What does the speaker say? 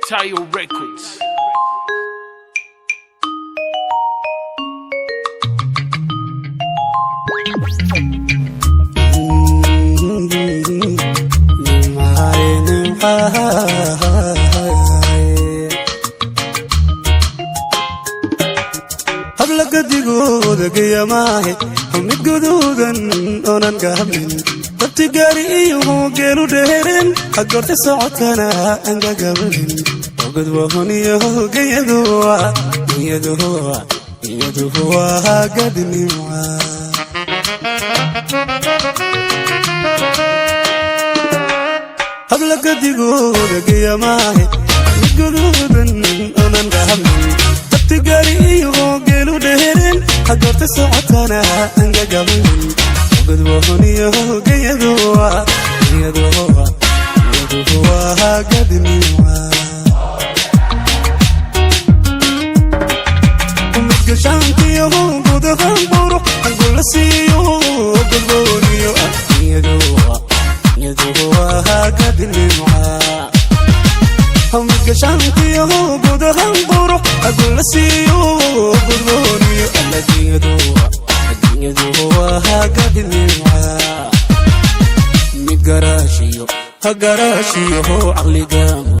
Tayo Records. hablaga digooda gayamaahe mid guduudan oonan gaabnin dabti gaari iyo geelu dheereen hagorta socodkana aan gagabanin ogudwahoniyo iyaduwa gadnima hablaga digooda gayamaahe mid guduudan oonan gaabnin dabti gaari iyo geelu dheereen hagorta socodkana aan gagabanin ogudwahoniyo iyaduwa gadnima umidgashaantiyo gudahan buro angula siiyo gudbooniyo iyaduwa gadnima umidgashaantiyo gudahan buro angula siiyo gudbooniyo iyaduwa gadnima mid garaashiyo caqliga